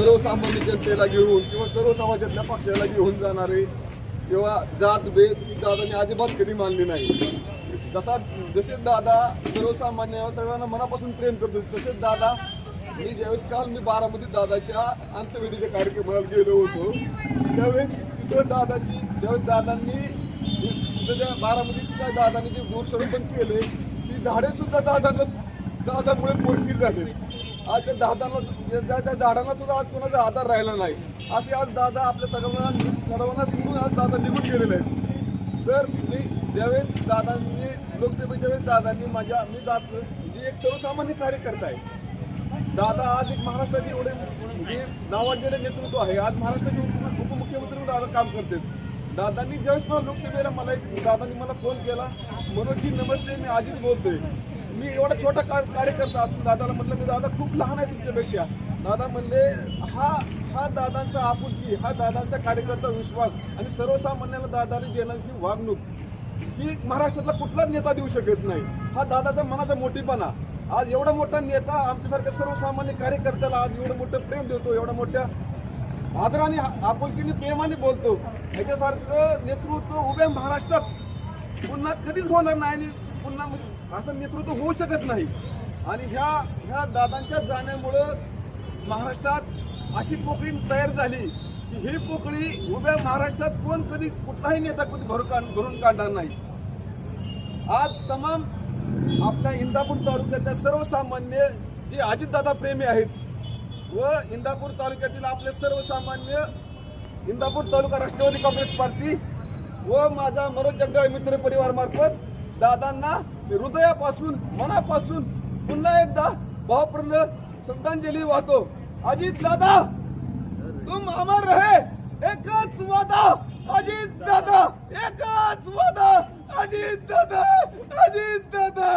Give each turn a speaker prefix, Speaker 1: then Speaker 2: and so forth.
Speaker 1: सर्वसामान्य जनतेला घेऊन किंवा सर्व समाजातल्या पक्षाला घेऊन जाणारे किंवा जात भेद दादांनी अजिबात कधी मानली नाही. जसे दादा सर्वसामान्य सगळ्यांना मनापासून प्रेम करतो तसेच दादा मी ज्यावेळेस काल मी बारामतीत दादाच्या अंत्यविधीच्या कार्यक्रमाला गेलो होतो त्यावेळेस तिथं ज्यावेळेस दादांनी तिथं बारामतीत दादांनी जे वृक्षारोपण केले ती झाडे सुद्धा दादामुळे पोरकी झाले. आज त्या झाडांना सुद्धा आज कोणाचा आधार राहिला नाही. असे आज दादा आपल्या सर्वांना सोडून आज दादा निघून गेलेले आहेत. तर ज्यावेळेस दादांनी लोकसभेच्या वेळेस दादांनी मी एक सर्वसामान्य कार्यकर्ता आहे. दादा आज एक महाराष्ट्राचे एवढे नावाजलेले नेतृत्व आहे. आज महाराष्ट्राचे उपमुख्यमंत्री म्हणून दादा काम करते. दादांनी ज्यावेळेस मला लोकसभेला दादांनी मला फोन केला मनोजजी नमस्ते मी अजित बोलतोय. मी एवढा छोटा कार्यकर्ता असून दादाला म्हटलं मी दादा खूप लहान आहे तुमच्यापेक्षा. दादा म्हणले हा दादांचा आपुलकी हा दादांचा कार्यकर्ता विश्वास आणि सर्वसामान्याला दादाने देणारी ही वागणूक ही महाराष्ट्रातला कुठलाच नेता देऊ शकत नाही. हा दादाचा मनाचा मोठीपणा. आज एवढा मोठा नेता आमच्यासारख्या सर्वसामान्य कार्यकर्त्याला आज एवढं मोठं प्रेम देतो एवढ्या मोठ्या आदराने आपुलकीने प्रेमाने बोलतो. ह्याच्यासारखं नेतृत्व उभ्या महाराष्ट्रात पुन्हा कधीच होणार नाही आणि पुन्हा असं नेतृत्व होऊ शकत नाही. आणि ह्या दादांच्या जाण्यामुळं महाराष्ट्रात अशी पोकळी तयार झाली की ही पोकळी उभ्या महाराष्ट्रात कधी कुठलाही नेता कधी भरून काढणार नाही. आज तमाम आपल्या इंदापूर तालुक्यातल्या सर्वसामान्य जे अजितदादा प्रेमी आहेत व इंदापूर तालुक्यातील आपले सर्वसामान्य इंदापूर तालुका राष्ट्रवादी काँग्रेस पार्टी व माझा मनोज जगदाळे मित्र परिवार मार्फत दादांना हृदयापासून मनापासून पुन्हा एकदा भावपूर्ण श्रद्धांजली वाहतो. अजित दादा तुम अमर रहे. एकच वादा अजित दादा. एकच वादा अजित दादा. अजित दादा.